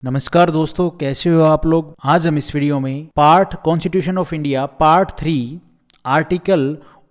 नमस्कार दोस्तों, कैसे हो आप लोग। आज हम इस वीडियो में part constitution of India part 3 article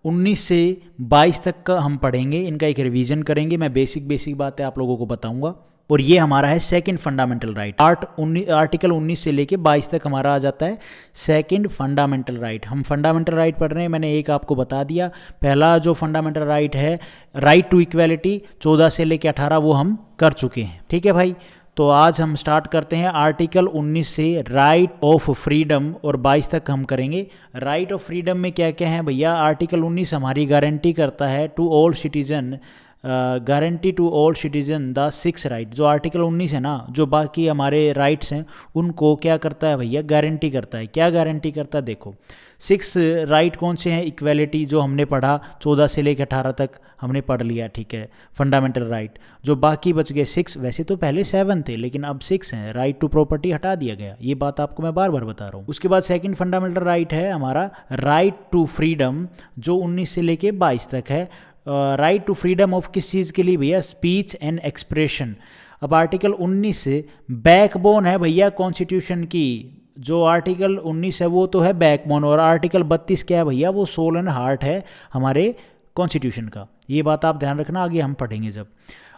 19 से 22 तक का हम पढ़ेंगे। इनका एक रिवीजन करेंगे। मैं बेसिक बातें आप लोगों को बताऊंगा। और ये हमारा है सेकंड फंडामेंटल राइट। आर्टिकल 19 से लेके 22 तक हमारा आ जाता है सेकंड फंडामेंटल राइट। हम फंडामेंटल राइट पढ़ रहे हैं, मैंने एक आपको बता दिया। पहला जो फंडामेंटल राइट है, राइट टू इक्वेलिटी, 14 से लेके 18 वो हम कर चुके हैं। ठीक है भाई, तो आज हम स्टार्ट करते हैं आर्टिकल 19 से राइट ऑफ फ्रीडम, और 22 तक हम करेंगे। राइट ऑफ फ्रीडम में क्या क्या है भैया। आर्टिकल 19 हमारी गारंटी करता है to all citizen, guarantee to all citizen the 6 right. जो आर्टिकल 19 है ना, जो बाकी हमारे राइट्स हैं उनको क्या करता है भैया, गारंटी करता है। क्या गारंटी करता है, देखो 6 राइट कौन से हैं। इक्वेलिटी जो हमने पढ़ा 14 से लेकर 18 तक हमने पढ़ लिया, ठीक है, फंडामेंटल राइट। जो बाकी बच गए 6, वैसे तो पहले 7 थे लेकिन अब 6 हैं। राइट टू प्रॉपर्टी हटा दिया गया, ये बात आपको मैं बार बार बता रहा हूँ। उसके बाद सेकंड फंडामेंटल राइट है हमारा राइट टू फ्रीडम, जो 19 से लेके 22 तक है। राइट टू फ्रीडम ऑफ किस चीज़ के लिए भैया, स्पीच एंड एक्सप्रेशन। अब आर्टिकल 19 से बैकबोन है भैया कॉन्स्टिट्यूशन की। जो आर्टिकल 19 है वो तो है बैकबोन, और आर्टिकल 32 क्या है भैया, वो सोल एंड हार्ट है हमारे कॉन्स्टिट्यूशन का। ये बात आप ध्यान रखना, आगे हम पढ़ेंगे जब।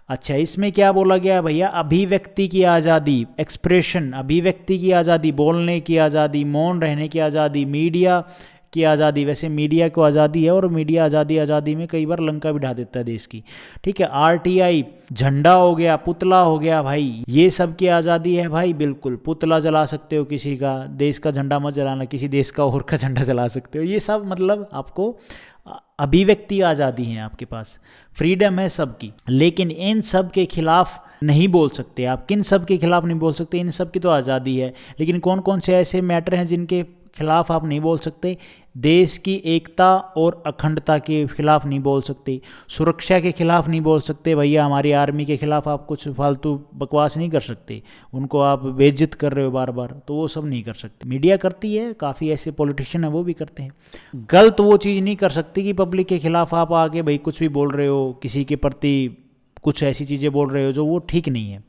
अच्छा, इसमें क्या बोला गया है भैया, अभिव्यक्ति की आज़ादी, एक्सप्रेशन, अभिव्यक्ति की आज़ादी, बोलने की आज़ादी, मौन रहने की आज़ादी, मीडिया की आज़ादी। वैसे मीडिया को आज़ादी है, और मीडिया आज़ादी में कई बार लंका भी ढा देता है देश की। ठीक है, आरटीआई, झंडा हो गया, पुतला हो गया भाई, ये सब की आज़ादी है भाई। बिल्कुल, पुतला जला सकते हो किसी का, देश का झंडा मत जलाना, किसी देश का और का झंडा जला सकते हो। ये सब मतलब आपको अभिव्यक्ति आज़ादी है आपके पास, फ्रीडम है सबकी। लेकिन इन सब के खिलाफ नहीं बोल सकते आप। किन सब के खिलाफ नहीं बोल सकते, इन सब की तो आज़ादी है, लेकिन कौन कौन से ऐसे मैटर हैं जिनके खिलाफ आप नहीं बोल सकते। देश की एकता और अखंडता के खिलाफ नहीं बोल सकते, सुरक्षा के खिलाफ नहीं बोल सकते भैया। हमारी आर्मी के खिलाफ आप कुछ फालतू बकवास नहीं कर सकते, उनको आप बेइज्जत कर रहे हो बार बार, तो वो सब नहीं कर सकते। मीडिया करती है, काफ़ी ऐसे पॉलिटिशियन है वो भी करते हैं। गलत वो चीज़ नहीं कर सकती कि पब्लिक के खिलाफ आप आके भाई कुछ भी बोल रहे हो, किसी के प्रति कुछ ऐसी चीज़ें बोल रहे हो जो वो ठीक नहीं है,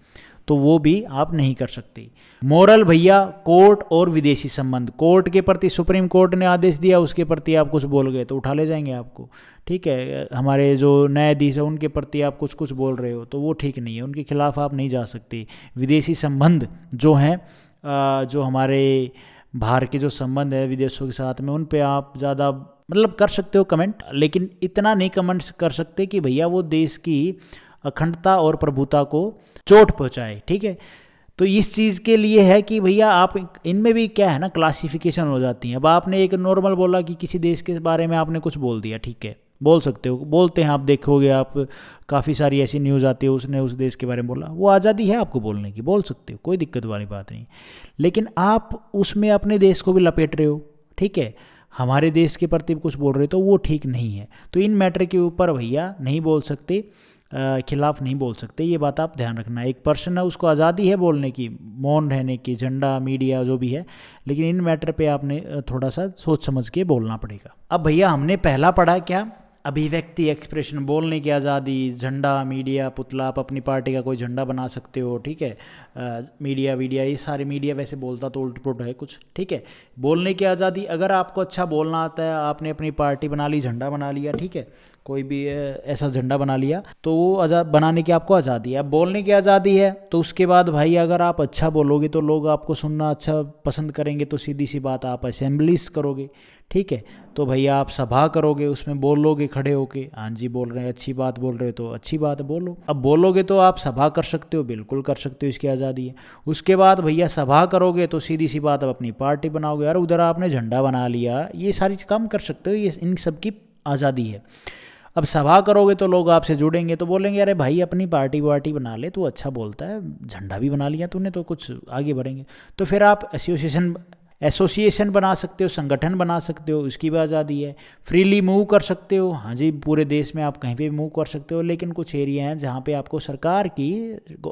तो वो भी आप नहीं कर सकते। मोरल भैया, कोर्ट और विदेशी संबंध, कोर्ट के प्रति सुप्रीम कोर्ट ने आदेश दिया, उसके प्रति आप कुछ बोल गए तो उठा ले जाएंगे आपको। ठीक है, हमारे जो न्यायाधीश है उनके प्रति आप कुछ बोल रहे हो तो वो ठीक नहीं है, उनके खिलाफ आप नहीं जा सकते। विदेशी संबंध जो हैं, जो हमारे बाहर के जो संबंध है विदेशों के साथ में, उन पे आप ज़्यादा मतलब कर सकते हो कमेंट, लेकिन इतना नहीं कमेंट्स कर सकते कि भैया वो देश की अखंडता और प्रभुता को चोट पहुंचाए। ठीक है, तो इस चीज़ के लिए है कि भैया आप इनमें भी क्या है ना, क्लासिफिकेशन हो जाती है। अब आपने एक नॉर्मल बोला कि किसी देश के बारे में आपने कुछ बोल दिया, ठीक है, बोल सकते हो, बोलते हैं आप, देखोगे आप काफ़ी सारी ऐसी न्यूज़ आती है, उसने उस देश के बारे में बोला, वो आज़ादी है आपको बोलने की, बोल सकते हो, कोई दिक्कत वाली बात नहीं। लेकिन आप उसमें अपने देश को भी लपेट रहे हो, ठीक है, हमारे देश के प्रति कुछ बोल रहे हो, तो वो ठीक नहीं है। तो इन मैटर के ऊपर भैया नहीं बोल सकते, खिलाफ नहीं बोल सकते, ये बात आप ध्यान रखना। एक पर्सन है, उसको आज़ादी है बोलने की, मौन रहने की, झंडा, मीडिया जो भी है, लेकिन इन मैटर पे आपने थोड़ा सा सोच समझ के बोलना पड़ेगा। अब भैया हमने पहला पढ़ा क्या, अभिव्यक्ति, एक्सप्रेशन, बोलने की आज़ादी, झंडा, मीडिया, पुतला, आप अपनी पार्टी का कोई झंडा बना सकते हो, ठीक है, मीडिया ये सारे, मीडिया वैसे बोलता तो उल्ट पुल्ट है कुछ, ठीक है। बोलने की आज़ादी, अगर आपको अच्छा बोलना आता है, आपने अपनी पार्टी बना ली, झंडा बना लिया, ठीक है, कोई भी ऐसा झंडा बना लिया, तो वो आज़ाद बनाने की आपको आज़ादी है। अब बोलने की आज़ादी है, तो उसके बाद भाई अगर आप अच्छा बोलोगे तो लोग आपको सुनना अच्छा पसंद करेंगे, तो सीधी सी बात आप असेंबलीज करोगे, ठीक है, तो भैया आप सभा करोगे, उसमें बोलोगे खड़े होके, हाँ जी बोल रहे हैं, अच्छी बात बोल रहे हो तो अच्छी बात बोलो। अब बोलोगे तो आप सभा कर सकते हो, बिल्कुल कर सकते हो, इसकी आज़ादी है। उसके बाद भैया सभा करोगे तो सीधी सी बात, आप अपनी पार्टी बनाओगे, और उधर आपने झंडा बना लिया, ये सारी काम कर सकते हो, ये इन सब की आज़ादी है। अब सभा करोगे तो लोग आपसे जुड़ेंगे, तो बोलेंगे अरे भाई अपनी पार्टी वार्टी बना ले, तू अच्छा बोलता है, झंडा भी बना लिया तूने, तो कुछ आगे बढ़ेंगे। तो फिर आप एसोसिएशन बना सकते हो, संगठन बना सकते हो, उसकी भी आज़ादी है। फ्रीली मूव कर सकते हो, हाँ जी, पूरे देश में आप कहीं पे भी मूव कर सकते हो, लेकिन कुछ एरिया हैं जहाँ पे आपको सरकार की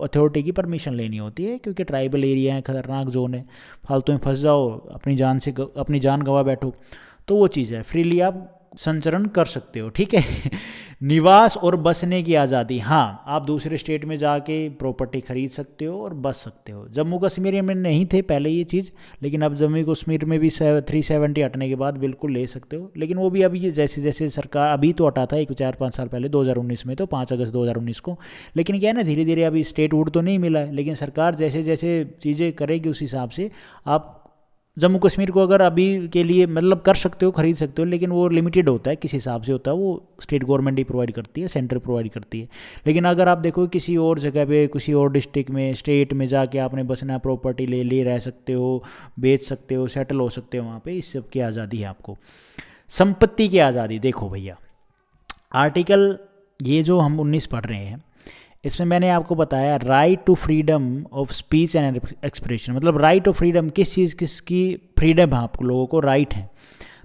अथॉरिटी की परमिशन लेनी होती है, क्योंकि ट्राइबल एरिया है, खतरनाक जोन है, फालतू में फंस जाओ, अपनी जान गंवा बैठो, तो वो चीज़ है। फ्रीली आप संचरण कर सकते हो, ठीक है। निवास और बसने की आज़ादी। हाँ, आप दूसरे स्टेट में जाके प्रॉपर्टी खरीद सकते हो और बस सकते हो। जम्मू कश्मीर में नहीं थे पहले ये चीज़, लेकिन अब जम्मू कश्मीर में भी 370 हटने के बाद बिल्कुल ले सकते हो। लेकिन वो भी अभी जैसे जैसे सरकार अभी तो हटा था एक 4-5 साल पहले 2019 में, तो 5 अगस्त 2019 को। लेकिन क्या है ना, धीरे धीरे अभी स्टेटहुड तो नहीं मिला है, लेकिन सरकार जैसे जैसे चीज़ें करेगी उस हिसाब से आप जम्मू कश्मीर को अगर अभी के लिए मतलब कर सकते हो, खरीद सकते हो, लेकिन वो लिमिटेड होता है, किस हिसाब से होता है वो स्टेट गवर्नमेंट ही प्रोवाइड करती है, सेंटर प्रोवाइड करती है। लेकिन अगर आप देखो किसी और जगह पे, किसी और डिस्ट्रिक्ट में, स्टेट में जाके आपने बसना, प्रॉपर्टी ले रह सकते हो, बेच सकते हो, सेटल हो सकते हो वहाँ पे, इस सब की आज़ादी है आपको। संपत्ति की आज़ादी देखो भैया, आर्टिकल ये जो हम 19 पढ़ रहे हैं, इसमें मैंने आपको बताया right to freedom of speech and expression, मतलब राइट ऑफ फ्रीडम, किस चीज़ किसकी फ्रीडम है, आप लोगों को राइट है।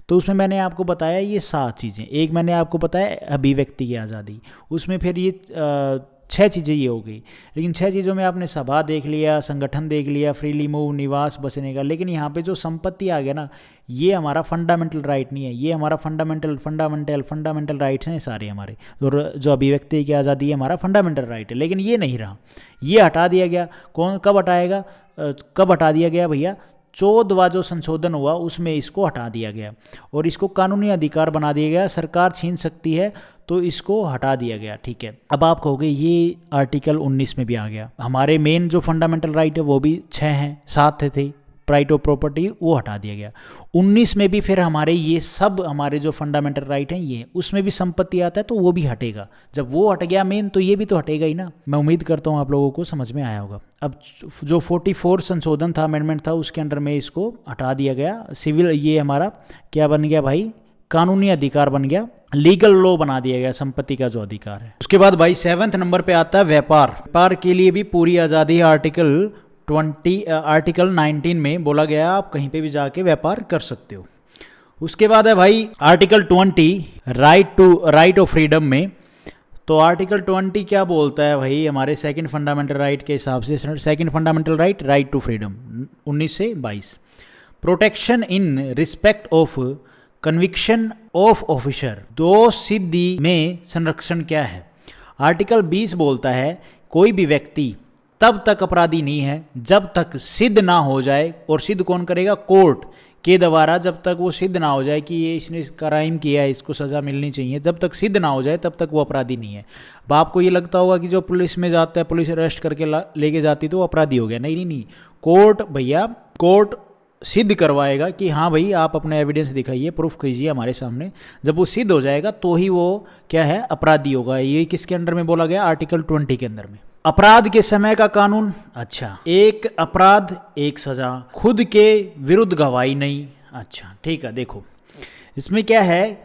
तो उसमें मैंने आपको बताया ये 7 चीज़ें। एक मैंने आपको बताया अभिव्यक्ति की आज़ादी, उसमें फिर ये 6 चीज़ें ये हो गई। लेकिन 6 चीज़ों में आपने सभा देख लिया, संगठन देख लिया, फ्रीली मूव, निवास, बसने का। लेकिन यहाँ पे जो संपत्ति आ गया ना, ये हमारा फंडामेंटल राइट नहीं है, ये हमारा फंडामेंटल राइट्स हैं सारे हमारे। जो अभिव्यक्ति की आज़ादी है हमारा फंडामेंटल राइट है, लेकिन ये नहीं रहा, ये हटा दिया गया। कब हटा दिया गया भैया? 14वां जो संशोधन हुआ उसमें इसको हटा दिया गया और इसको कानूनी अधिकार बना दिया गया। सरकार छीन सकती है तो इसको हटा दिया गया। ठीक है, अब आप कहोगे ये आर्टिकल 19 में भी आ गया। हमारे मेन जो फंडामेंटल राइट है वो भी 6 हैं, 7 थे, राइट ऑफ प्रॉपर्टी, वो हटा दिया गया। 19 में भी फिर हमारे ये सब हमारे जो फंडामेंटल राइट हैं ये, उसमें भी संपत्ति आता है तो वो भी हटेगा। जब वो हट गया मेन, तो ये भी तो हटेगा ही ना। मैं उम्मीद करता हूँ आप लोगों को समझ में आया होगा। अब जो 44 संशोधन था, अमेंडमेंट था, उसके अंडर में इसको हटा दिया गया। सिविल ये हमारा क्या बन गया भाई? कानूनी अधिकार बन गया, लीगल लॉ बना दिया गया संपत्ति का जो अधिकार है। उसके बाद भाई 7वें नंबर पे आता है व्यापार के लिए भी पूरी आज़ादी। आर्टिकल 19 में बोला गया आप कहीं पे भी जाके व्यापार कर सकते हो। उसके बाद है भाई आर्टिकल 20 राइट ऑफ फ्रीडम में। तो आर्टिकल 20 क्या बोलता है भाई? हमारे सेकंड फंडामेंटल राइट के हिसाब से, second fundamental right to freedom 19 से 22, protection in respect of conviction of officer, दोष सिद्धि में संरक्षण क्या है? आर्टिकल 20 बोलता है कोई भी व्यक्ति तब तक अपराधी नहीं है जब तक सिद्ध ना हो जाए, और सिद्ध कौन करेगा? कोर्ट के द्वारा। जब तक वो सिद्ध ना हो जाए कि ये इसने क्राइम किया है, इसको सज़ा मिलनी चाहिए, जब तक सिद्ध ना हो जाए तब तक वो अपराधी नहीं है। अब आपको ये लगता होगा कि जो पुलिस में जाता है, पुलिस अरेस्ट करके लेके जाती तो वो अपराधी हो गया। नहीं, कोर्ट भैया, कोर्ट सिद्ध करवाएगा कि हाँ भाई आप अपने एविडेंस दिखाइए, प्रूफ कीजिए हमारे सामने। जब वो सिद्ध हो जाएगा तो ही वो क्या है? अपराधी होगा। ये किसके अंडर में बोला गया? आर्टिकल 20 के अंदर में। अपराध के समय का कानून, अच्छा, एक अपराध एक सजा, खुद के विरुद्ध गवाही नहीं। अच्छा ठीक है, देखो इसमें क्या है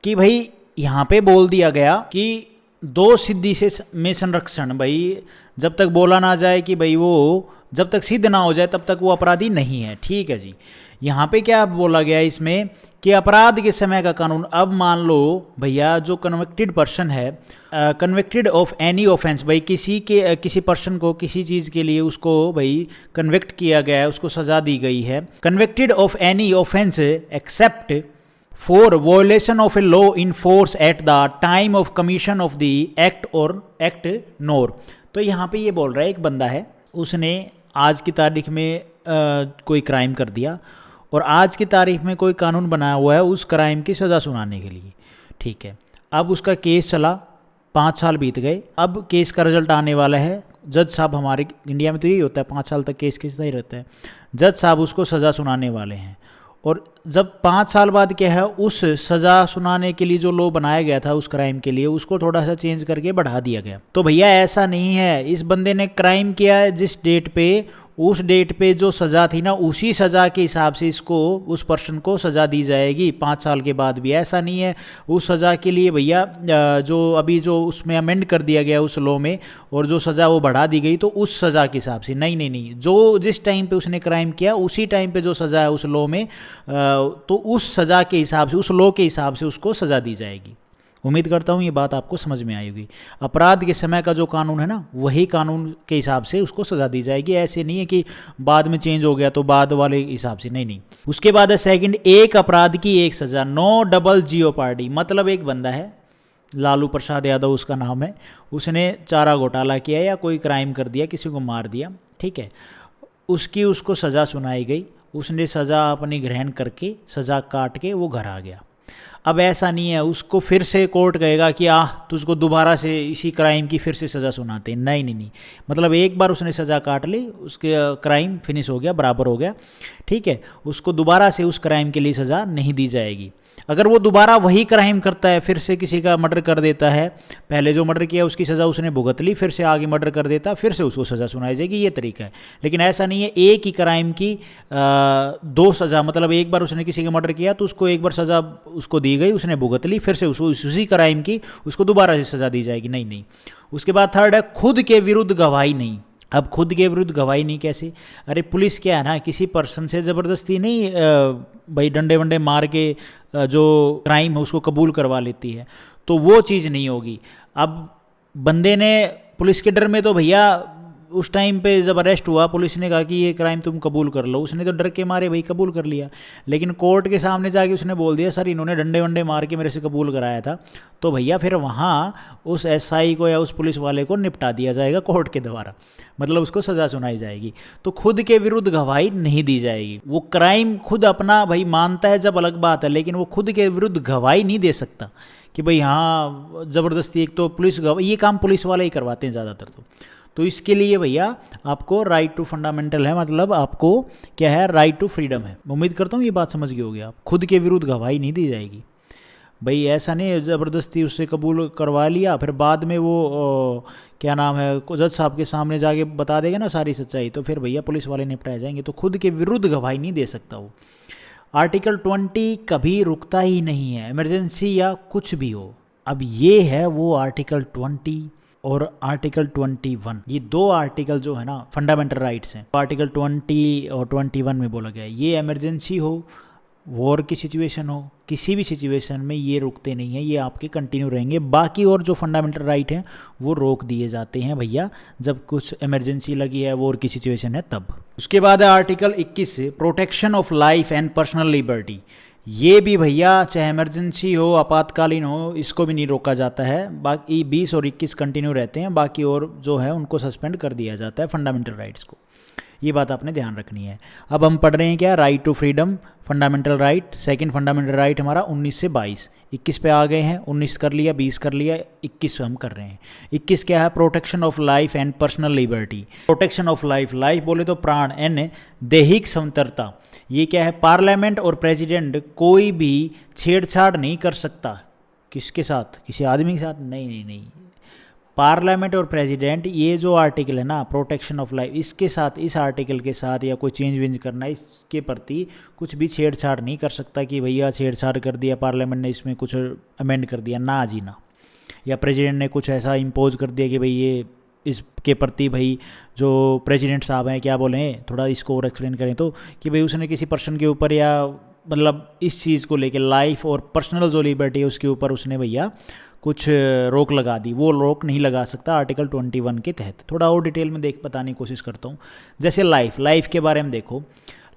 कि भाई यहाँ पे बोल दिया गया कि दोष सिद्धि से में संरक्षण। भाई जब तक बोला ना जाए कि भाई वो जब तक सिद्ध ना हो जाए तब तक वो अपराधी नहीं है। ठीक है जी। यहाँ पे क्या बोला गया इसमें कि अपराध के समय का कानून। अब मान लो भैया जो कन्विक्टेड पर्सन है, कन्विक्टेड ऑफ एनी ऑफेंस, भाई किसी पर्सन को किसी चीज़ के लिए उसको भाई कन्विक्ट किया गया है, उसको सजा दी गई है। Convicted of any offence except for violation of a law in force at the time of commission of the act और एक्ट नोर। तो यहाँ पे ये बोल रहा है एक बंदा है, उसने आज की तारीख में कोई क्राइम कर दिया और आज की तारीख में कोई कानून बनाया हुआ है उस क्राइम की सज़ा सुनाने के लिए। ठीक है, अब उसका केस चला, 5 साल बीत गए, अब केस का रिजल्ट आने वाला है। जज साहब, हमारे इंडिया में तो यही होता है, 5 साल तक केस किसका ही रहता है। जज साहब उसको सज़ा सुनाने वाले हैं और जब 5 साल बाद क्या है, उस सज़ा सुनाने के लिए जो लॉ बनाया गया था उस क्राइम के लिए, उसको थोड़ा सा चेंज करके बढ़ा दिया गया। तो भैया ऐसा नहीं है, इस बंदे ने क्राइम किया है जिस डेट पे, उस डेट पे जो सज़ा थी ना, उसी सज़ा के हिसाब से इसको, उस पर्सन को सज़ा दी जाएगी 5 साल के बाद भी। ऐसा नहीं है उस सज़ा के लिए भैया जो अभी जो उसमें अमेंड कर दिया गया उस लॉ में और जो सज़ा वो बढ़ा दी गई तो उस सज़ा के हिसाब से। नहीं, जो जिस टाइम पे उसने क्राइम किया उसी टाइम पे जो सज़ा है उस लॉ में, तो उस सज़ा के हिसाब से, उस लॉ के हिसाब से उसको सज़ा दी जाएगी। उम्मीद करता हूँ ये बात आपको समझ में आएगी। अपराध के समय का जो कानून है ना, वही कानून के हिसाब से उसको सज़ा दी जाएगी। ऐसे नहीं है कि बाद में चेंज हो गया तो बाद वाले हिसाब से, नहीं। उसके बाद है सेकंड, एक अपराध की एक सज़ा, नो डबल जियोपार्डी। मतलब एक बंदा है, लालू प्रसाद यादव उसका नाम है, उसने चारा घोटाला किया या कोई क्राइम कर दिया, किसी को मार दिया, ठीक है, उसको सज़ा सुनाई गई, उसने सज़ा अपनी ग्रहण करके सज़ा काट के वो घर आ गया। अब ऐसा नहीं है उसको फिर से कोर्ट कहेगा कि तुझको दोबारा से इसी क्राइम की फिर से सज़ा सुनाते हैं, नहीं नहीं नहीं, मतलब एक बार उसने सज़ा काट ली, उसके क्राइम फिनिश हो गया, बराबर हो गया, ठीक है, उसको दोबारा से उस क्राइम के लिए सज़ा नहीं दी जाएगी। अगर वो दोबारा वही क्राइम करता है, फिर से किसी का मर्डर कर देता है, पहले जो मर्डर किया उसकी सज़ा उसने भुगत ली, फिर से आगे मर्डर कर देता, फिर से उसको सज़ा सुनाई जाएगी, ये तरीका है। लेकिन ऐसा नहीं है एक ही क्राइम की दो सज़ा, मतलब एक बार उसने किसी का मर्डर किया तो उसको एक बार सज़ा उसको दी गई, उसने भुगत ली, फिर से उसको उसी क्राइम की उसको दोबारा से सज़ा दी जाएगी, नहीं नहीं। उसके बाद थर्ड है खुद के विरुद्ध गवाही नहीं। अब खुद के विरुद्ध गवाही नहीं कैसे? अरे पुलिस क्या है ना, किसी पर्सन से ज़बरदस्ती नहीं भाई डंडे वंडे मार के जो क्राइम है उसको कबूल करवा लेती है, तो वो चीज़ नहीं होगी। अब बंदे ने पुलिस के डर में तो भैया उस टाइम पे जब अरेस्ट हुआ पुलिस ने कहा कि ये क्राइम तुम कबूल कर लो, उसने तो डर के मारे भाई कबूल कर लिया, लेकिन कोर्ट के सामने जाके उसने बोल दिया सर इन्होंने डंडे वंडे मार के मेरे से कबूल कराया था, तो भैया फिर वहाँ उस एसआई को या उस पुलिस वाले को निपटा दिया जाएगा कोर्ट के द्वारा, मतलब उसको सज़ा सुनाई जाएगी। तो खुद के विरुद्ध गवाही नहीं दी जाएगी। वो क्राइम खुद अपना भाई मानता है जब अलग बात है, लेकिन वो खुद के विरुद्ध गवाही नहीं दे सकता कि भाई हाँ ज़बरदस्ती, एक तो पुलिस ये काम पुलिस वाले ही करवाते हैं ज़्यादातर। तो इसके लिए भैया आपको राइट टू फंडामेंटल है, मतलब आपको क्या है, राइट टू फ्रीडम है। उम्मीद करता हूँ ये बात समझ गए होगे आप। खुद के विरुद्ध गवाही नहीं दी जाएगी भाई, ऐसा नहीं ज़बरदस्ती उससे कबूल करवा लिया, फिर बाद में वो क्या नाम है जज साहब के सामने जाके बता देगा ना सारी सच्चाई, तो फिर भैया पुलिस वाले निपटाए जाएंगे। तो खुद के विरुद्ध गवाही नहीं दे सकता वो। आर्टिकल 20 कभी रुकता ही नहीं है, इमरजेंसी या कुछ भी हो। अब ये है वो आर्टिकल 20 और आर्टिकल 21, ये दो आर्टिकल जो है ना फंडामेंटल राइट्स हैं, आर्टिकल 20 और 21 में बोला गया है ये इमरजेंसी हो, वॉर की सिचुएशन हो, किसी भी सिचुएशन में ये रुकते नहीं हैं, ये आपके कंटिन्यू रहेंगे। बाकी और जो फंडामेंटल राइट हैं वो रोक दिए जाते हैं भैया जब कुछ इमरजेंसी लगी है, वॉर की सिचुएशन है तब। उसके बाद है article 21 protection of life and personal liberty. ये भी भैया चाहे इमरजेंसी हो आपातकालीन हो इसको भी नहीं रोका जाता है। बाकी 20 और 21 कंटिन्यू रहते हैं, बाकी और जो है उनको सस्पेंड कर दिया जाता है फंडामेंटल राइट्स को। ये बात आपने ध्यान रखनी है। अब हम पढ़ रहे हैं क्या, right to freedom fundamental right. Second fundamental right हमारा 19 से 22, 21 पे आ गए हैं, 19 कर लिया, 20 कर लिया, 21 पे हम कर रहे हैं। 21 क्या है, protection of life and personal liberty. Protection of life, life बोले तो प्राण, एन दैहिक स्वतंत्रता। ये क्या है, पार्लियामेंट और प्रेसिडेंट कोई भी छेड़छाड़ नहीं कर सकता। किसके साथ, किसी आदमी के साथ, नहीं नहीं नहीं, पार्लियामेंट और प्रेसिडेंट, ये जो आर्टिकल है ना प्रोटेक्शन ऑफ लाइफ, इसके साथ, इस आर्टिकल के साथ या कोई चेंज वेंज करना, इसके प्रति कुछ भी छेड़छाड़ नहीं कर सकता कि भैया छेड़छाड़ कर दिया पार्लियामेंट ने, इसमें कुछ अमेंड कर दिया, ना जी ना। या प्रेसिडेंट ने कुछ ऐसा इम्पोज कर दिया कि भाई ये इसके प्रति भाई जो प्रेसिडेंट साहब हैं क्या बोले, थोड़ा इसको और एक्सप्लेन करें तो, कि भाई उसने किसी पर्सन के ऊपर या मतलब इस चीज़ को लेके लाइफ और पर्सनल जो लिबर्टी है उसके ऊपर उसने भैया कुछ रोक लगा दी, वो रोक नहीं लगा सकता आर्टिकल 21 के तहत। थोड़ा और डिटेल में बताने की कोशिश करता हूँ। जैसे लाइफ के बारे में देखो,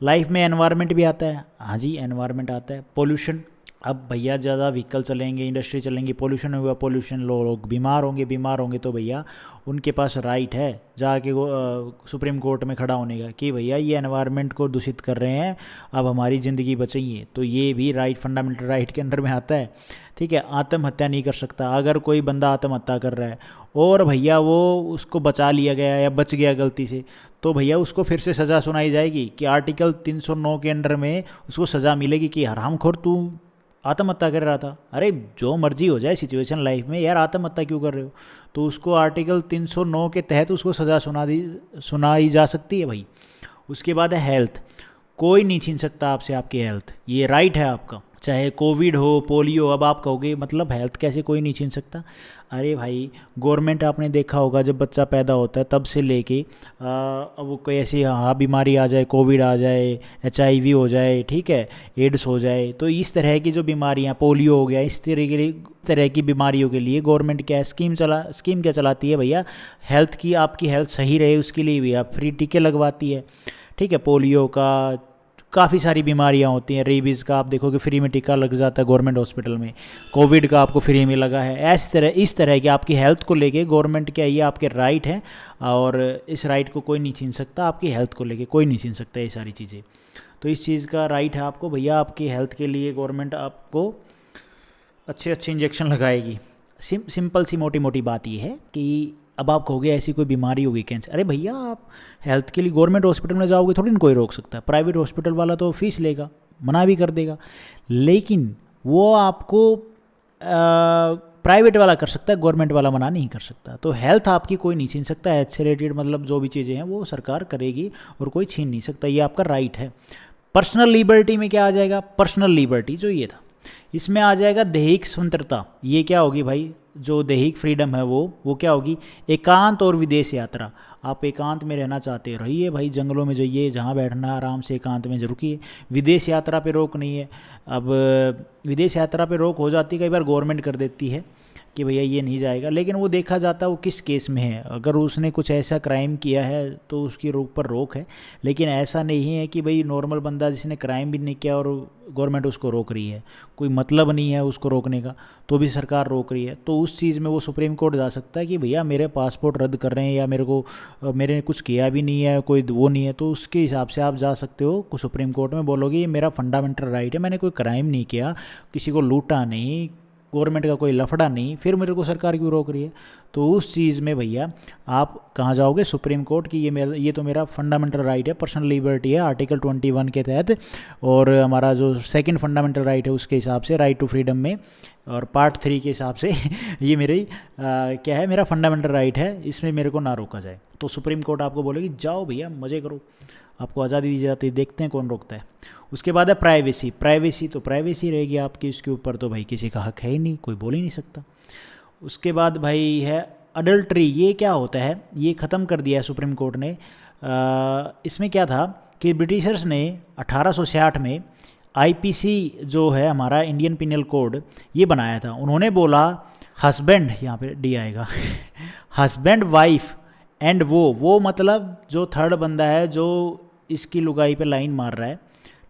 लाइफ में एनवायरनमेंट भी आता है, हाँ जी एनवायरनमेंट आता है, पोल्यूशन। अब भैया ज़्यादा व्हीकल चलेंगे, इंडस्ट्री चलेंगी, पोल्यूशन होगा, पोल्यूशन लोग बीमार होंगे तो भैया उनके पास राइट है जाके वो सुप्रीम कोर्ट में खड़ा होने का कि भैया ये एनवायरनमेंट को दूषित कर रहे हैं, अब हमारी ज़िंदगी बचाइए। तो ये भी राइट फंडामेंटल राइट के अंदर में आता है, ठीक है। आत्महत्या नहीं कर सकता, अगर कोई बंदा आत्महत्या कर रहा है और भैया वो उसको बचा लिया गया या बच गया गलती से, तो भैया उसको फिर से सज़ा सुनाई जाएगी कि आर्टिकल 309 के अंडर में उसको सज़ा मिलेगी कि हरामखोर तू आत्महत्या कर रहा था। अरे जो मर्जी हो जाए सिचुएशन लाइफ में, यार आत्महत्या क्यों कर रहे हो, तो उसको आर्टिकल 309 के तहत उसको सज़ा सुनाई जा सकती है भाई। उसके बाद है हेल्थ, कोई नहीं छीन सकता आपसे आपकी हेल्थ, ये राइट है आपका, चाहे कोविड हो, पोलियो। अब आप कहोगे मतलब हेल्थ कैसे कोई नहीं छीन सकता, अरे भाई गवर्नमेंट आपने देखा होगा जब बच्चा पैदा होता है तब से लेके वो कोई ऐसी हाँ बीमारी आ जाए, कोविड आ जाए, HIV हो जाए, ठीक है, एड्स हो जाए, तो इस तरह की जो बीमारियाँ, पोलियो हो गया, इस तरह की बीमारियों के लिए गवर्नमेंट क्या स्कीम क्या चलाती है भैया, हेल्थ की, आपकी हेल्थ सही रहे उसके लिए भी आप फ्री टीके लगवाती है, ठीक है। पोलियो का, काफ़ी सारी बीमारियां होती हैं। रेबीज़ का आप देखोगे फ्री में टीका लग जाता है गवर्नमेंट हॉस्पिटल में, कोविड का आपको फ्री में लगा है। इस तरह की आपकी हेल्थ को लेके गवर्नमेंट क्या, ये आपके राइट हैं और इस राइट को कोई नहीं छीन सकता। आपकी हेल्थ को लेके कोई नहीं छीन सकता ये सारी चीज़ें। तो इस चीज़ का राइट है आपको भैया, आपकी हेल्थ के लिए गवर्नमेंट आपको अच्छे अच्छे इंजेक्शन लगाएगी। सिंपल सी मोटी मोटी बात ये है कि अब आप कहोगे ऐसी कोई बीमारी होगी कैंसर, अरे भैया आप हेल्थ के लिए गवर्नमेंट हॉस्पिटल में जाओगे थोड़ी ना कोई रोक सकता है। प्राइवेट हॉस्पिटल वाला तो फीस लेगा, मना भी कर देगा, लेकिन वो आपको प्राइवेट वाला कर सकता है, गवर्नमेंट वाला मना नहीं कर सकता। तो हेल्थ आपकी कोई नहीं छीन सकता। हेल्थ से रिलेटेड मतलब जो भी चीज़ें हैं वो सरकार करेगी और कोई छीन नहीं सकता, ये आपका राइट है। पर्सनल लिबर्टी में क्या आ जाएगा, पर्सनल लिबर्टी जो ये था इसमें आ जाएगा दैहिक स्वतंत्रता। ये क्या होगी भाई, जो दैहिक फ्रीडम है वो क्या होगी, एकांत और विदेश यात्रा। आप एकांत में रहना चाहते हो रहिए भाई, जंगलों में जाइए, जहाँ बैठना है आराम से एकांत में रुकिए। विदेश यात्रा पे रोक नहीं है। अब विदेश यात्रा पे रोक हो जाती है, कई बार गवर्नमेंट कर देती है कि भैया ये नहीं जाएगा, लेकिन वो देखा जाता है वो किस केस में है। अगर उसने कुछ ऐसा क्राइम किया है तो उसकी रोक है, लेकिन ऐसा नहीं है कि भाई नॉर्मल बंदा जिसने क्राइम भी नहीं किया और गवर्नमेंट उसको रोक रही है, कोई मतलब नहीं है उसको रोकने का, तो भी सरकार रोक रही है। तो उस चीज़ में वो सुप्रीम कोर्ट जा सकता है कि भैया मेरे पासपोर्ट रद्द कर रहे हैं या मेरे कुछ किया भी नहीं है, कोई वो नहीं है, तो उसके हिसाब से आप जा सकते हो सुप्रीम कोर्ट में, बोलोगे ये मेरा फंडामेंटल राइट है, मैंने कोई क्राइम नहीं किया, किसी को लूटा नहीं, गवर्नमेंट का कोई लफड़ा नहीं, फिर मेरे को सरकार क्यों रोक रही है। तो उस चीज़ में भैया आप कहाँ जाओगे, सुप्रीम कोर्ट की ये तो मेरा फंडामेंटल राइट है, पर्सनल लिबर्टी है आर्टिकल 21 के तहत, और हमारा जो सेकंड फंडामेंटल राइट है उसके हिसाब से, राइट टू फ्रीडम में, और पार्ट 3 के हिसाब से ये मेरी क्या है, मेरा फंडामेंटल राइट है, इसमें मेरे को ना रोका जाए। तो सुप्रीम कोर्ट आपको बोलेगी जाओ भैया मज़े करो, आपको आज़ादी दी जाती है, देखते हैं कौन रोकता है। उसके बाद है प्राइवेसी तो प्राइवेसी रहेगी आपकी, इसके ऊपर तो भाई किसी का हक है ही नहीं, कोई बोल ही नहीं सकता। उसके बाद भाई है अडल्ट्री। ये क्या होता है, ये ख़त्म कर दिया है सुप्रीम कोर्ट ने। इसमें क्या था कि ब्रिटिशर्स ने 1866 में आईपीसी जो है हमारा इंडियन पिनल कोड ये बनाया था। उन्होंने बोला हस्बैंड, यहाँ पे डी आएगा हस्बैंड वाइफ एंड वो मतलब जो थर्ड बंदा है जो इसकी लुगाई पे लाइन मार रहा है,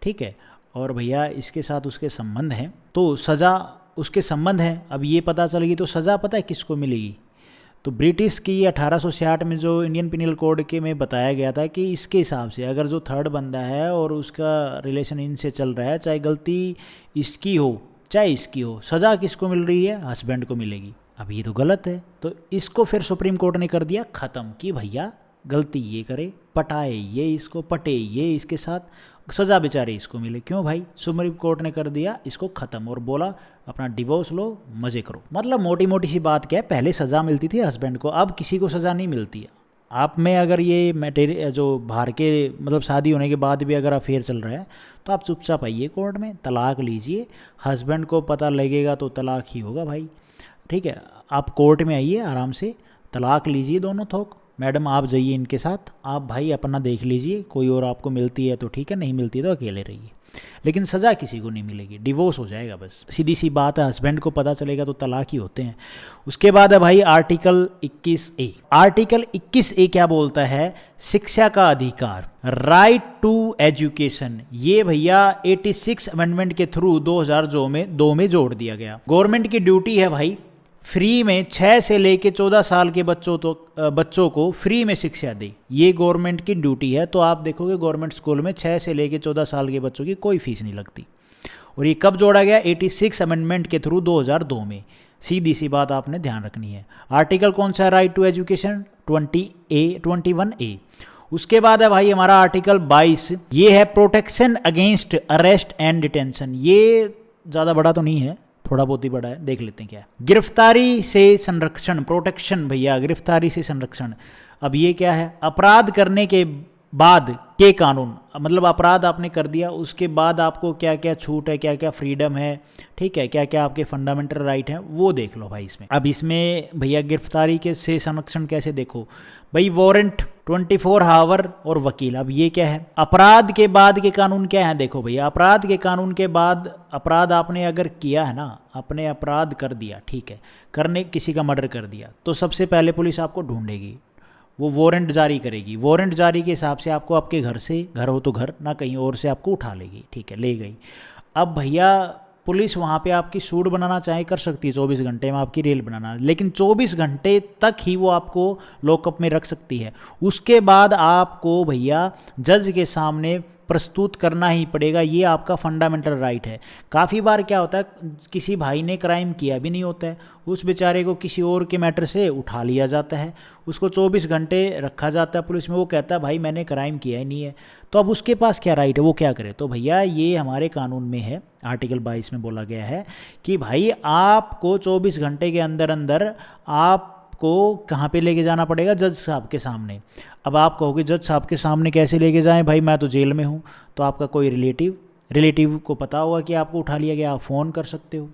ठीक है, और भैया इसके साथ उसके संबंध हैं, तो सज़ा उसके संबंध हैं। अब ये पता चलेगी तो सज़ा पता है किसको मिलेगी, तो ब्रिटिश की 1866 में जो इंडियन पिनल कोड के में बताया गया था कि इसके हिसाब से अगर जो थर्ड बंदा है और उसका रिलेशन इनसे चल रहा है, चाहे गलती इसकी हो चाहे इसकी हो, सज़ा किसको मिल रही है, हस्बैंड को मिलेगी। अब ये तो गलत है, तो इसको फिर सुप्रीम कोर्ट ने कर दिया ख़त्म कि भैया गलती ये करे, पटाए ये इसको, पटे ये इसके साथ, सज़ा बेचारे इसको मिले। क्यों भाई, सुप्रीम कोर्ट ने कर दिया इसको ख़त्म और बोला अपना डिवोर्स लो, मज़े करो। मतलब मोटी मोटी सी बात क्या है, पहले सज़ा मिलती थी हस्बैंड को, अब किसी को सज़ा नहीं मिलती है। आप में अगर ये मैटेरियल जो बाहर के मतलब शादी होने के बाद भी अगर अफेयर चल रहा है तो आप चुपचाप आइए कोर्ट में, तलाक लीजिए, हस्बैंड को पता लगेगा तो तलाक ही होगा भाई, ठीक है। आप कोर्ट में आइए आराम से, तलाक लीजिए दोनों थोक, मैडम आप जाइए इनके साथ, आप भाई अपना देख लीजिए, कोई और आपको मिलती है तो ठीक है, नहीं मिलती है तो अकेले रहिए, लेकिन सज़ा किसी को नहीं मिलेगी, डिवोर्स हो जाएगा बस, सीधी सी बात है। हस्बैंड को पता चलेगा तो तलाक ही होते हैं। उसके बाद है भाई आर्टिकल 21A। आर्टिकल 21A क्या बोलता है, शिक्षा का अधिकार, राइट टू एजुकेशन। ये भैया 86 अमेंडमेंट के थ्रू 2002 में जोड़ दिया गया। गवर्नमेंट की ड्यूटी है भाई फ्री में 6 से लेके 14 साल के बच्चों को फ्री में शिक्षा दे, ये गवर्नमेंट की ड्यूटी है। तो आप देखोगे गवर्नमेंट स्कूल में 6 से लेके 14 साल के बच्चों की कोई फीस नहीं लगती। और ये कब जोड़ा गया, 86 अमेंडमेंट के थ्रू 2002 में। सीधी सी बात आपने ध्यान रखनी है। आर्टिकल कौन सा है, राइट टू एजुकेशन 21A। उसके बाद है भाई हमारा आर्टिकल 22, ये है protection against arrest and detention. ये ज़्यादा बड़ा तो नहीं है, थोड़ा बहुत ही बड़ा है, देख लेते हैं क्या है। गिरफ्तारी से संरक्षण, प्रोटेक्शन भैया, गिरफ्तारी से संरक्षण। अब ये क्या है, अपराध करने के बाद के कानून, मतलब अपराध आपने कर दिया उसके बाद आपको क्या क्या छूट है, क्या क्या फ्रीडम है, ठीक है, क्या क्या आपके फंडामेंटल राइट हैं, वो देख लो भाई इसमें। अब इसमें भैया गिरफ्तारी के से संरक्षण कैसे, देखो भाई वारंट, 24 आवर और वकील। अब ये क्या है, अपराध के बाद के कानून क्या है, देखो भैया अपराध के कानून के बाद, अपराध आपने अगर किया है ना, आपने अपराध कर दिया, ठीक है, किसी का मर्डर कर दिया, तो सबसे पहले पुलिस आपको ढूंढेगी, वो वारंट जारी करेगी। वारंट जारी के हिसाब से आपको आपके घर से, घर हो तो घर, ना कहीं और से आपको उठा लेगी, ठीक है, ले गई। अब भैया पुलिस वहाँ पे आपकी सूट बनाना चाहे कर सकती है, 24 घंटे में आपकी रेल बनाना, लेकिन 24 घंटे तक ही वो आपको लॉकअप में रख सकती है। उसके बाद आपको भैया जज के सामने प्रस्तुत करना ही पड़ेगा, ये आपका फंडामेंटल राइट है। काफ़ी बार क्या होता है, किसी भाई ने क्राइम किया भी नहीं होता है, उस बेचारे को किसी और के मैटर से उठा लिया जाता है, उसको 24 घंटे रखा जाता है पुलिस में, वो कहता है भाई मैंने क्राइम किया ही नहीं है, तो अब उसके पास क्या राइट है, वो क्या करे। तो भैया ये हमारे कानून में है, आर्टिकल 22 में बोला गया है कि भाई आपको 24 घंटे के अंदर अंदर आपको कहाँ पे लेके जाना पड़ेगा, जज साहब के सामने। अब आप कहोगे जज साहब के सामने कैसे लेके जाएं, भाई मैं तो जेल में हूँ, तो आपका कोई रिलेटिव को पता होगा कि आपको उठा लिया गया, आप फ़ोन कर सकते हो,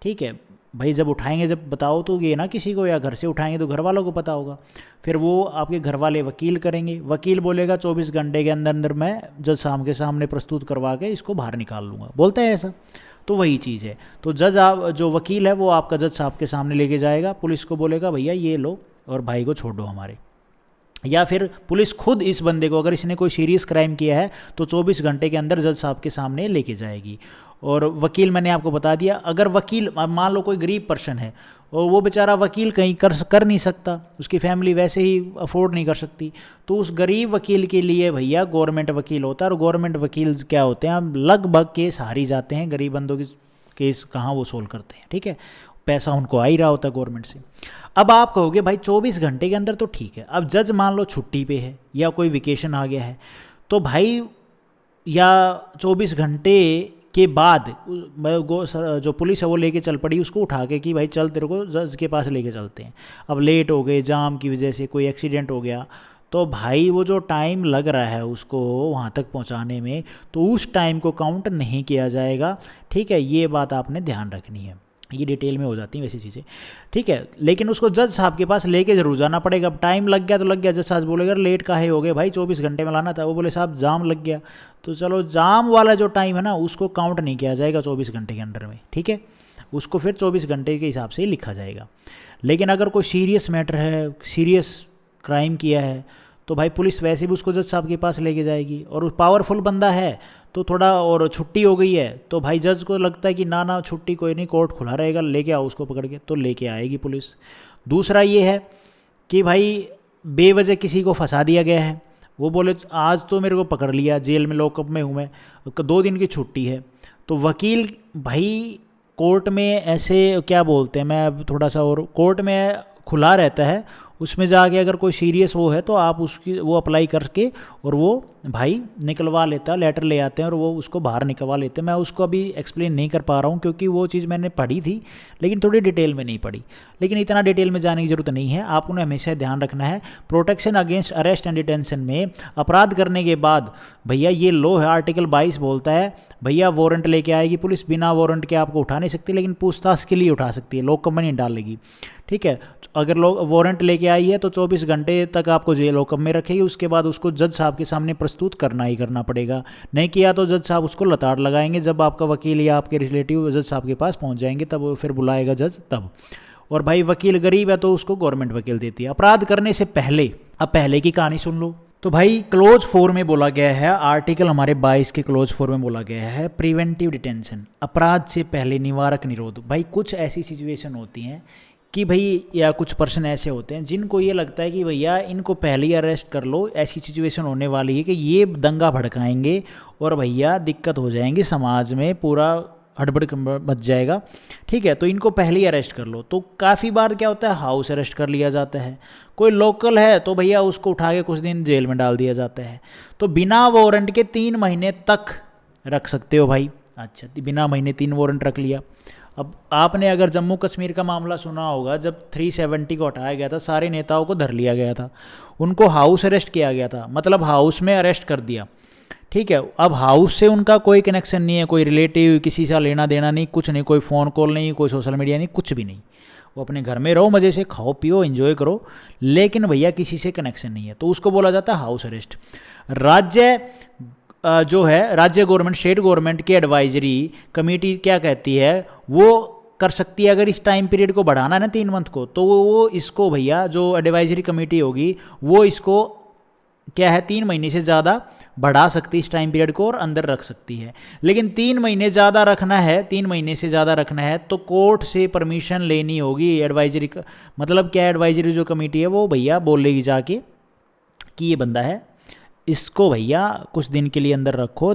ठीक है भाई। जब उठाएंगे जब बताओ तो ये ना किसी को, या घर से उठाएंगे तो घर वालों को पता होगा, फिर वो आपके घर वाले वकील करेंगे, वकील बोलेगा 24 घंटे के अंदर अंदर मैं जज साहब के सामने प्रस्तुत करवा के इसको बाहर निकाल लूँगा, बोलता है ऐसा। तो वही चीज़ है, तो जज आप जो वकील है वो आपका जज साहब के सामने लेके जाएगा, पुलिस को बोलेगा भैया ये लो और भाई को छोड़ दो हमारे, या फिर पुलिस खुद इस बंदे को, अगर इसने कोई सीरियस क्राइम किया है तो 24 घंटे के अंदर जज साहब के सामने लेके जाएगी। और वकील मैंने आपको बता दिया, अगर वकील मान लो कोई गरीब पर्सन है और वो बेचारा वकील कहीं कर नहीं सकता, उसकी फैमिली वैसे ही अफोर्ड नहीं कर सकती, तो उस गरीब वकील के लिए भैया गवर्नमेंट वकील होता है। और गवर्नमेंट वकील क्या होते हैं, लगभग केस हार ही जाते हैं, गरीब बंदों के केस कहाँ वो सोल्व करते हैं, ठीक है, पैसा उनको आ ही रहा होता है गवर्नमेंट से। अब आप कहोगे भाई 24 घंटे के अंदर तो ठीक है, अब जज मान लो छुट्टी पे है या कोई वेकेशन आ गया है, तो भाई या 24 घंटे के बाद जो पुलिस है वो लेके चल पड़ी उसको उठा के कि भाई चल तेरे को जज के पास लेके चलते हैं। अब लेट हो गए, जाम की वजह से कोई एक्सीडेंट हो गया, तो भाई वो जो टाइम लग रहा है उसको वहाँ तक पहुँचाने में, तो उस टाइम को काउंट नहीं किया जाएगा, ठीक है, ये बात आपने ध्यान रखनी है। ये डिटेल में हो जाती हैं वैसी चीज़ें, ठीक है, लेकिन उसको जज साहब के पास लेके जरूर जाना पड़ेगा। अब टाइम लग गया तो लग गया, जज साहब बोलेगा लेट काहे हो गए भाई, 24 घंटे में लाना था, वो बोले साहब जाम लग गया, तो चलो जाम वाला जो टाइम है ना उसको काउंट नहीं किया जाएगा 24 घंटे के अंडर में, ठीक है, उसको फिर 24 घंटे के हिसाब से ही लिखा जाएगा। लेकिन अगर कोई सीरियस मैटर है, सीरियस क्राइम किया है, तो भाई पुलिस वैसे भी उसको जज साहब के पास लेके जाएगी, और पावरफुल बंदा है तो थोड़ा, और छुट्टी हो गई है तो भाई जज को लगता है कि ना ना छुट्टी कोई नहीं, कोर्ट खुला रहेगा, लेके आओ उसको पकड़ के, तो लेके आएगी पुलिस। दूसरा ये है कि भाई बेवजह किसी को फंसा दिया गया है, वो बोले आज तो मेरे को पकड़ लिया, जेल में लॉकअप में हूँ मैं, 2 दिन की छुट्टी है, तो वकील भाई कोर्ट में ऐसे क्या बोलते हैं, मैं अब थोड़ा सा, और कोर्ट में खुला रहता है, उसमें जाके अगर कोई सीरियस वो है तो आप उसकी वो अप्लाई करके और वो भाई निकलवा लेता है, लेटर ले आते हैं और वो उसको बाहर निकलवा लेते हैं। मैं उसको अभी एक्सप्लेन नहीं कर पा रहा हूँ क्योंकि वो चीज़ मैंने पढ़ी थी लेकिन थोड़ी डिटेल में नहीं पढ़ी, लेकिन इतना डिटेल में जाने की ज़रूरत नहीं है। आपको हमेशा ध्यान रखना है protection against arrest and detention में अपराध करने के बाद भैया ये लो है, आर्टिकल 22 बोलता है भैया वारंट लेके आएगी पुलिस, बिना वारंट के आपको उठा नहीं सकती, लेकिन पूछताछ के लिए उठा सकती है, लॉकअप में नहीं डालेगी, ठीक है। अगर लोग वारंट लेके आई है तो 24 घंटे तक आपको जेल लॉकअप में रखेगी, उसके बाद उसको जज साहब के सामने प्रस्तुत करना ही करना पड़ेगा, नहीं किया तो जज साहब उसको लताड़ लगाएंगे, जब आपका वकील या आपके रिलेटिव जज साहब के पास पहुंच जाएंगे तब फिर बुलाएगा जज तब। और भाई वकील गरीब है तो उसको गवर्नमेंट वकील देती है। अपराध करने से पहले, अब पहले की कहानी सुन लो, तो भाई क्लोज 4 में बोला गया है, आर्टिकल हमारे 22 के क्लोज 4 में बोला गया है प्रिवेंटिव डिटेंशन, अपराध से पहले निवारक निरोध। भाई कुछ ऐसी सिचुएशन होती हैं कि भाई, या कुछ पर्सन ऐसे होते हैं जिनको ये लगता है कि भैया इनको पहले ही अरेस्ट कर लो, ऐसी सिचुएशन होने वाली है कि ये दंगा भड़काएंगे और भैया दिक्कत हो जाएंगी समाज में, पूरा हड़बड़ मच जाएगा, ठीक है, तो इनको पहले ही अरेस्ट कर लो। तो काफ़ी बार क्या होता है हाउस अरेस्ट कर लिया जाता है, कोई लोकल है तो भैया उसको उठा के कुछ दिन जेल में डाल दिया जाता है, तो बिना वारंट के 3 महीने तक रख सकते हो भाई। अच्छा, बिना महीने 3 वारंट रख लिया। अब आपने अगर जम्मू कश्मीर का मामला सुना होगा, जब 370 को हटाया गया था, सारे नेताओं को धर लिया गया था, उनको हाउस अरेस्ट किया गया था, मतलब हाउस में अरेस्ट कर दिया, ठीक है। अब हाउस से उनका कोई कनेक्शन नहीं है, कोई रिलेटिव, किसी से लेना देना नहीं, कुछ नहीं, कोई फ़ोन कॉल नहीं, कोई सोशल मीडिया नहीं, कुछ भी नहीं, वो अपने घर में रहो, मज़े से खाओ पियो एंजॉय करो, लेकिन भैया किसी से कनेक्शन नहीं है, तो उसको बोला जाता है हाउस अरेस्ट। राज्य जो है, राज्य गवर्नमेंट, स्टेट गवर्नमेंट की एडवाइजरी कमेटी क्या कहती है, वो कर सकती है अगर इस टाइम पीरियड को बढ़ाना है ना 3 मंथ को, तो वो इसको भैया जो एडवाइजरी कमेटी होगी वो इसको क्या है 3 महीने से ज़्यादा बढ़ा सकती है इस टाइम पीरियड को और अंदर रख सकती है। लेकिन 3 महीने ज़्यादा रखना है, 3 महीने से ज़्यादा रखना है तो कोर्ट से परमिशन लेनी होगी। एडवाइजरी मतलब क्या, एडवाइजरी जो कमेटी है वो भैया बोलेगी जाके कि ये बंदा है, इसको भैया कुछ दिन के लिए अंदर रखो,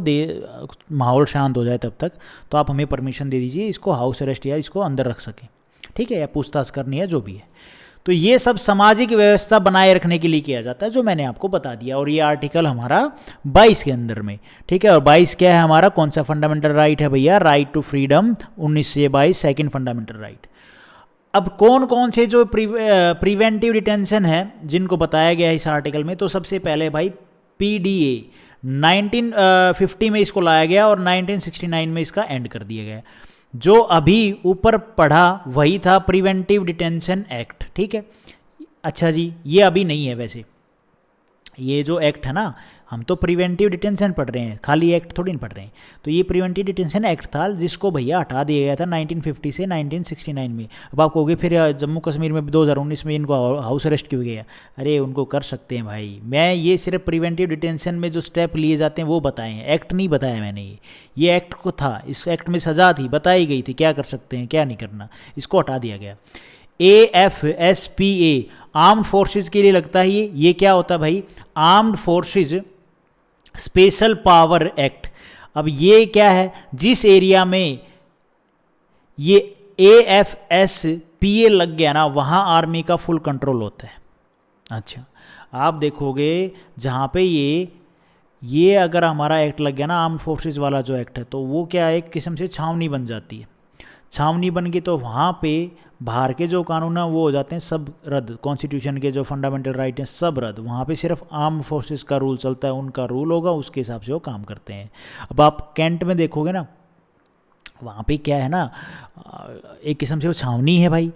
माहौल शांत हो जाए तब तक, तो आप हमें परमिशन दे दीजिए इसको हाउस अरेस्ट या इसको अंदर रख सकें, ठीक है, या पूछताछ करनी है जो भी है। तो ये सब सामाजिक व्यवस्था बनाए रखने के लिए किया जाता है, जो मैंने आपको बता दिया। और ये आर्टिकल हमारा 22 के अंदर में, ठीक है। और 22 क्या है हमारा, कौन सा फंडामेंटल राइट है भैया, right to freedom 1922 second fundamental right. अब कौन कौन से जो प्रिवेंटिव डिटेंशन है जिनको बताया गया है इस आर्टिकल में, तो सबसे पहले भाई PDA 1950 में इसको लाया गया और 1969 में इसका एंड कर दिया गया। जो अभी ऊपर पढ़ा वही था प्रिवेंटिव डिटेंशन एक्ट, ठीक है। अच्छा जी, ये अभी नहीं है वैसे, ये जो एक्ट है ना, हम तो प्रिवेंटिव डिटेंशन पढ़ रहे हैं, खाली एक्ट थोड़ी नहीं पढ़ रहे हैं। तो ये प्रिवेंटिव डिटेंशन एक्ट था जिसको भैया हटा दिया गया था 1950 से 1969 में। अब आप कहोगे फिर जम्मू कश्मीर में 2019 में इनको हाउस अरेस्ट क्यों गया? अरे उनको कर सकते हैं भाई, मैं ये सिर्फ प्रिवेंटिव डिटेंशन में जो स्टेप लिए जाते हैं वो बताए हैं, एक्ट नहीं बताया मैंने। ये एक्ट को था, इस एक्ट में सज़ा थी, बताई गई थी क्या कर सकते हैं क्या नहीं करना, इसको हटा दिया गया। AFSPA आर्म्ड फोर्सेस के लिए लगता है ये क्या होता है भाई, armed forces special power act. अब ये क्या है, जिस एरिया में ये AFSPA लग गया ना वहाँ आर्मी का फुल कंट्रोल होता है। अच्छा, आप देखोगे जहाँ पे ये अगर हमारा एक्ट लग गया ना, आर्म्ड फोर्सेस वाला जो एक्ट है, तो वो क्या एक किस्म से छावनी बन जाती है। छावनी बन गई तो वहाँ पे बाहर के जो कानून है वो हो जाते हैं सब रद्द, कॉन्स्टिट्यूशन के जो फंडामेंटल राइट हैं सब रद्द। वहाँ पे सिर्फ आर्म फोर्सेस का रूल चलता है, उनका रूल होगा, उसके हिसाब से वो काम करते हैं। अब आप कैंट में देखोगे ना, वहाँ पे क्या है ना, एक किस्म से वो छावनी है भाई,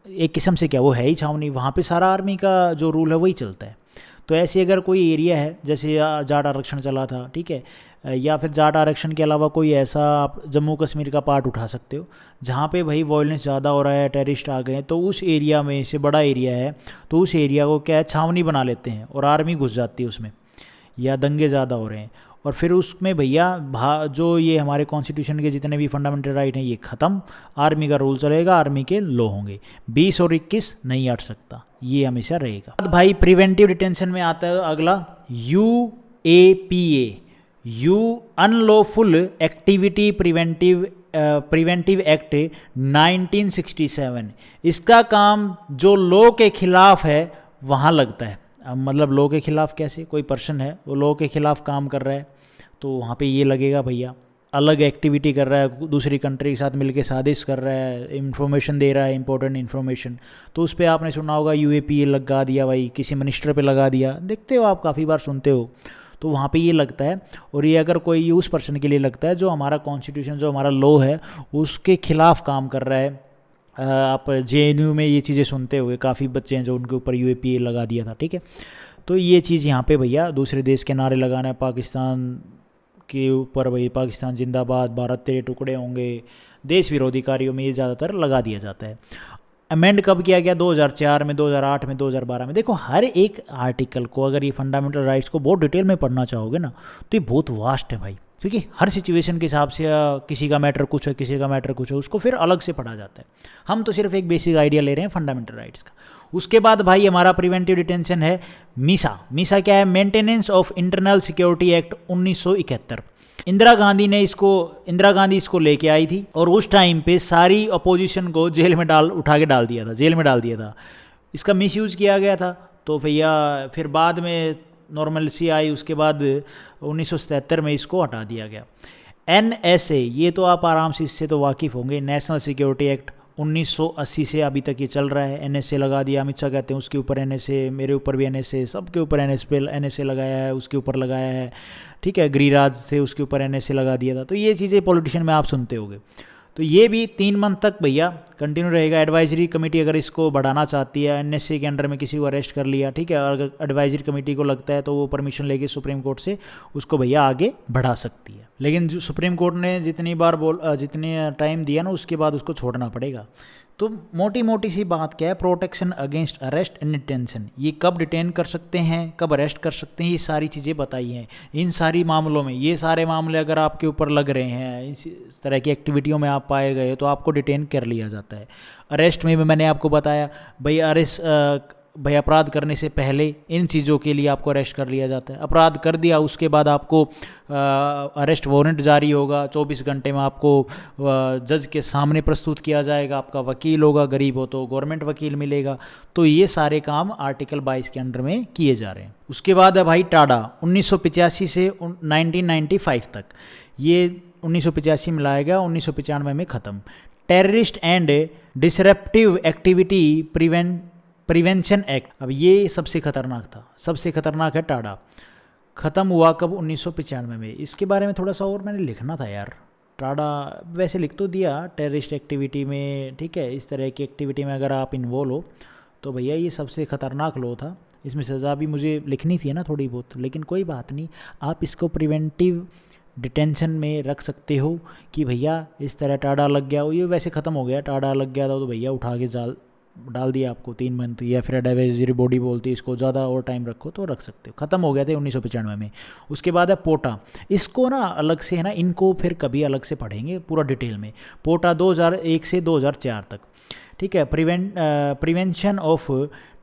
एक किस्म से क्या वो है ही छावनी, वहाँ पे सारा आर्मी का जो रूल है वही चलता है। तो ऐसे अगर कोई एरिया है, जैसे जाट आरक्षण चला था, ठीक है, या फिर जाट आरक्षण के अलावा कोई ऐसा आप जम्मू कश्मीर का पार्ट उठा सकते हो जहाँ पे भाई वॉयलेंस ज़्यादा हो रहा है, टेररिस्ट आ गए हैं, तो उस एरिया में से बड़ा एरिया है तो उस एरिया को क्या है छावनी बना लेते हैं और आर्मी घुस जाती है उसमें, या दंगे ज़्यादा हो रहे हैं, और फिर उसमें भैया जो ये हमारे कॉन्स्टिट्यूशन के जितने भी फंडामेंटल राइट हैं ये ख़त्म, आर्मी का रूल चलेगा, आर्मी के लॉ होंगे, 20 और 21 नहीं हट सकता, ये हमेशा रहेगा। भाई प्रिवेंटिव डिटेंशन में आता है अगला UAPA, unlawful activity preventive act 1967। इसका काम जो लॉ के खिलाफ है वहाँ लगता है। अब मतलब लॉ के खिलाफ कैसे, कोई पर्सन है वो लॉ के खिलाफ काम कर रहा है तो वहाँ पे ये लगेगा भैया, अलग एक्टिविटी कर रहा है, दूसरी कंट्री के साथ मिलकर साजिश कर रहा है, इंफॉर्मेशन दे रहा है, इंपॉर्टेंट इन्फॉर्मेशन, तो उस पर आपने सुना होगा UAPA लगा दिया भाई, किसी मिनिस्टर पे लगा दिया, देखते हो आप काफ़ी बार सुनते हो, तो वहाँ पे ये लगता है। और ये अगर कोई उस पर्सन के लिए लगता है जो हमारा कॉन्स्टिट्यूशन, जो हमारा लॉ है उसके खिलाफ काम कर रहा है। आप JNU में ये चीज़ें सुनते हुए काफ़ी बच्चे हैं जो उनके ऊपर UAPA लगा दिया था, ठीक है। तो ये चीज़ यहाँ पे भैया दूसरे देश के नारे लगाना है, पाकिस्तान के ऊपर भाई पाकिस्तान जिंदाबाद, भारत तेरे टुकड़े होंगे, देश विरोधी कार्यों में ये ज़्यादातर लगा दिया जाता है। अमेंड कब किया गया, 2004 में, 2008 में, 2012 में। देखो हर एक आर्टिकल को अगर ये फंडामेंटल राइट्स को बहुत डिटेल में पढ़ना चाहोगे ना तो ये बहुत वास्ट है भाई, क्योंकि हर सिचुएशन के हिसाब से किसी का मैटर कुछ है, किसी का मैटर कुछ है, उसको फिर अलग से पढ़ा जाता है। हम तो सिर्फ एक बेसिक आइडिया ले रहे हैं फंडामेंटल राइट्स का। उसके बाद भाई हमारा प्रिवेंटिव डिटेंशन है मीसा क्या है, maintenance of internal security act 1971। Indira Gandhi इसको लेके आई थी और उस टाइम पे सारी अपोजिशन को जेल में डाल दिया था। इसका मिसयूज़ किया गया था, तो भैया फिर बाद में नॉर्मलसी आई, उसके बाद 1977 में इसको हटा दिया गया। NSA, ये तो आप आराम से इससे तो वाकिफ़ होंगे, नेशनल सिक्योरिटी एक्ट 1980 से अभी तक ये चल रहा है। NSA लगा दिया, अमित शाह कहते हैं उसके ऊपर NSA, मेरे ऊपर भी NSA, सबके ऊपर NSA लगाया है, उसके ऊपर लगाया है, ठीक है। गिरिराज थे उसके ऊपर NSA लगा दिया था। तो ये चीज़ें पॉलिटिशियन में आप सुनते होंगे। तो ये भी 3 मंथ तक भैया कंटिन्यू रहेगा। एडवाइजरी कमेटी अगर इसको बढ़ाना चाहती है, एनएसए के अंडर में किसी को अरेस्ट कर लिया, ठीक है, और अगर एडवाइजरी कमेटी को लगता है तो वो परमिशन लेके सुप्रीम कोर्ट से उसको भैया आगे बढ़ा सकती है। लेकिन जो सुप्रीम कोर्ट ने जितने टाइम दिया ना उसके बाद उसको छोड़ना पड़ेगा। तो मोटी मोटी सी बात क्या है, protection against arrest and detention, ये कब डिटेन कर सकते हैं, कब अरेस्ट कर सकते हैं, ये सारी चीज़ें बताई हैं। इन सारी मामलों में, ये सारे मामले अगर आपके ऊपर लग रहे हैं, इस तरह की एक्टिविटियों में आप पाए गए तो आपको डिटेन कर लिया जाता है। अरेस्ट में भी मैंने आपको बताया भाई, भाई अपराध करने से पहले इन चीज़ों के लिए आपको अरेस्ट कर लिया जाता है। अपराध कर दिया उसके बाद आपको अरेस्ट वारंट जारी होगा, 24 घंटे में आपको जज के सामने प्रस्तुत किया जाएगा, आपका वकील होगा, गरीब हो तो गवर्नमेंट वकील मिलेगा। तो ये सारे काम आर्टिकल 22 के अंडर में किए जा रहे हैं। उसके बाद है भाई टाडा, 1985 से 1995 तक, ये 1985 में लाया गया, 1995 में ख़त्म। Terrorist and disruptive activity prevention act, अब ये सबसे खतरनाक था, सबसे खतरनाक है टाडा। ख़त्म हुआ कब? 1995 में। इसके बारे में थोड़ा सा और मैंने लिखना था यार। टाडा वैसे लिख तो दिया, टेररिस्ट एक्टिविटी में, ठीक है, इस तरह की एक्टिविटी में अगर आप इन्वॉल्व हो तो भैया ये सबसे ख़तरनाक लॉ था। इसमें सज़ा भी मुझे लिखनी थी ना थोड़ी बहुत, लेकिन कोई बात नहीं, आप इसको प्रिवेंटिव डिटेंशन में रख सकते हो कि भैया इस तरह टाडा लग गया, ये वैसे ख़त्म हो गया, टाडा लग गया था तो भैया उठा के जाल डाल दिया आपको 3 मंथ, या फिर एडवाइजरी बॉडी बोलती है इसको, ज़्यादा और टाइम रखो तो रख सकते हो। ख़त्म हो गया था 1995 में। उसके बाद है पोटा, इसको ना अलग से है ना, इनको फिर कभी अलग से पढ़ेंगे पूरा डिटेल में। पोटा 2001 से 2004 तक, ठीक है। प्रिवेंशन ऑफ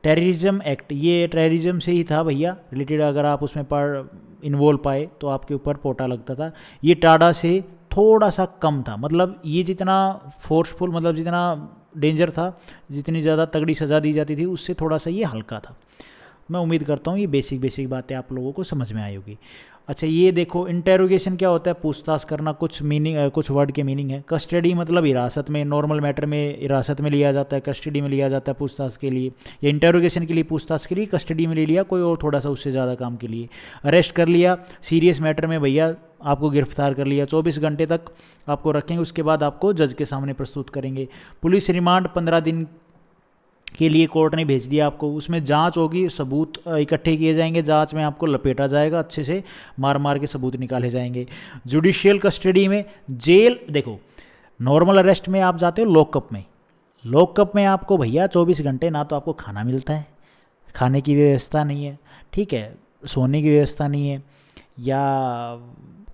टेररिज्म एक्ट, ये टेररिज्म से ही था भैया रिलेटेड, अगर आप उसमें इन्वॉल्व पाए तो आपके ऊपर पोटा लगता था। ये टाडा से थोड़ा सा कम था, मतलब ये जितना फोर्सफुल, मतलब जितना डेंजर था, जितनी ज़्यादा तगड़ी सज़ा दी जाती थी, उससे थोड़ा सा ये हल्का था। मैं उम्मीद करता हूँ ये बेसिक बातें आप लोगों को समझ में आई होगी। अच्छा ये देखो, इंटेरोगेशन क्या होता है? पूछताछ करना। कुछ वर्ड के मीनिंग है। कस्टडी मतलब हिरासत में, नॉर्मल मैटर में हिरासत में लिया जाता है, कस्टडी में लिया जाता है पूछताछ के लिए, या इंटेरोगेशन के लिए, पूछताछ के लिए कस्टडी में ले लिया, कोई और थोड़ा सा उससे ज़्यादा काम के लिए। अरेस्ट कर लिया, सीरियस मैटर में भैया आपको गिरफ्तार कर लिया, 24 घंटे तक आपको रखेंगे, उसके बाद आपको जज के सामने प्रस्तुत करेंगे। पुलिस रिमांड 15 दिन के लिए कोर्ट ने भेज दिया आपको, उसमें जांच होगी, सबूत इकट्ठे किए जाएंगे, जांच में आपको लपेटा जाएगा, अच्छे से मार के सबूत निकाले जाएंगे। जुडिशियल कस्टडी में जेल, देखो नॉर्मल अरेस्ट में आप जाते हो लॉकअप में, लॉकअप में आपको भैया 24 घंटे ना तो आपको खाना मिलता है, खाने की व्यवस्था नहीं है, ठीक है, सोने की व्यवस्था नहीं है, या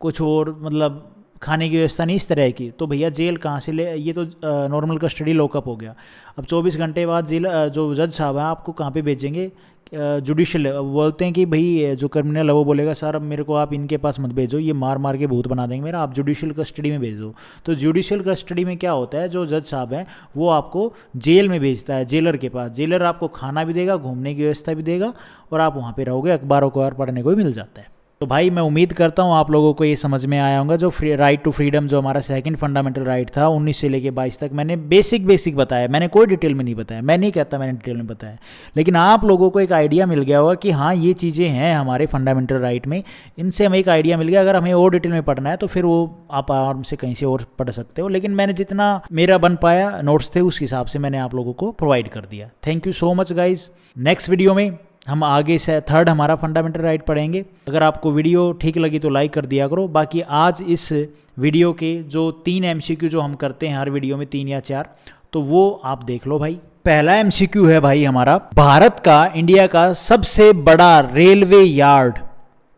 कुछ और मतलब खाने की व्यवस्था नहीं इस तरह की, तो भैया जेल कहाँ से ले? ये तो नॉर्मल कस्टडी लॉकअप हो गया। अब 24 घंटे बाद जेल जो जज साहब हैं आपको कहाँ पे भेजेंगे? जुडिशियल, बोलते हैं कि भाई जो क्रिमिनल है वो बोलेगा सर अब मेरे को आप इनके पास मत भेजो, ये मार के भूत बना देंगे मेरा, आप जुडिशियल कस्टडी में भेज दो। तो जुडिशियल कस्टडी में क्या होता है, जो जज साहब हैं वो आपको जेल में भेजता है, जेलर के पास। जेलर आपको खाना भी देगा, घूमने की व्यवस्था भी देगा, और आप वहाँ पर रहोगे, अखबारों को पढ़ने को भी मिल जाता है। तो भाई मैं उम्मीद करता हूँ आप लोगों को ये समझ में आया होगा, जो राइट टू फ्रीडम जो हमारा सेकंड फंडामेंटल राइट था 19 से लेके 22 तक, मैंने बेसिक बताया, मैंने कोई डिटेल में नहीं बताया, मैं नहीं कहता मैंने डिटेल में बताया, लेकिन आप लोगों को एक आइडिया मिल गया होगा कि हाँ ये चीज़ें हैं हमारे फंडामेंटल राइट में, इनसे हमें एक आइडिया मिल गया। अगर हमें और डिटेल में पढ़ना है तो फिर वो आप आराम से कहीं से और पढ़ सकते हो, लेकिन मैंने जितना मेरा बन पाया नोट्स थे उस हिसाब से मैंने आप लोगों को प्रोवाइड कर दिया। Thank you so much guys. Next video में हम आगे से थर्ड हमारा फंडामेंटल राइट पढ़ेंगे। अगर आपको वीडियो ठीक लगी तो लाइक कर दिया करो। बाकी आज इस वीडियो के जो 3 MCQ जो हम करते हैं हर वीडियो में 3 या 4, तो वो आप देख लो भाई। पहला MCQ है भाई हमारा, भारत का, इंडिया का सबसे बड़ा रेलवे यार्ड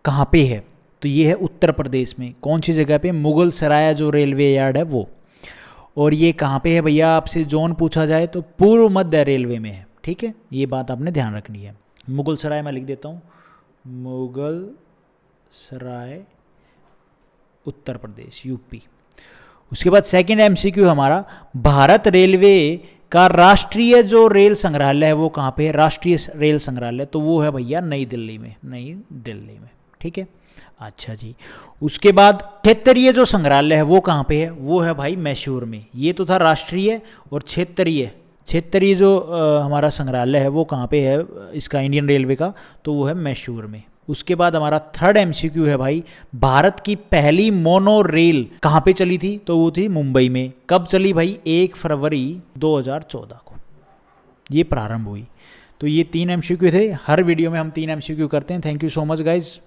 कहाँ पे है? तो ये है उत्तर प्रदेश में। कौन सी जगह पे? मुगल सराय जो रेलवे यार्ड है वो। और ये कहाँ पे है भैया? आपसे जोन पूछा जाए तो पूर्व मध्य रेलवे में है, ठीक है, ये बात आपने ध्यान रखनी है। मुगल सराय मैं लिख देता हूँ, मुगल सराय उत्तर प्रदेश यूपी। उसके बाद सेकंड MCQ हमारा, भारत रेलवे का राष्ट्रीय जो रेल संग्रहालय है वो कहाँ पे है? राष्ट्रीय रेल संग्रहालय, तो वो है भैया नई दिल्ली में, नई दिल्ली में, ठीक है। अच्छा जी, उसके बाद क्षेत्रीय जो संग्रहालय है वो कहाँ पे है? वो है भाई मैसूर में। ये तो था राष्ट्रीय, और क्षेत्रीय जो हमारा संग्रहालय है वो कहाँ पे है इसका, इंडियन रेलवे का? तो वो है मैसूर में। उसके बाद हमारा थर्ड एमसीक्यू है भाई, भारत की पहली मोनो रेल कहाँ पे चली थी? तो वो थी मुंबई में। कब चली भाई? 1 फरवरी 2014 को ये प्रारंभ हुई। तो ये 3 एमसीक्यू थे। हर वीडियो में हम 3 एमसीक्यू करते हैं। Thank you so much guys,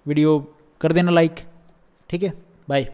video कर देना लाइक, ठीक है, बाय।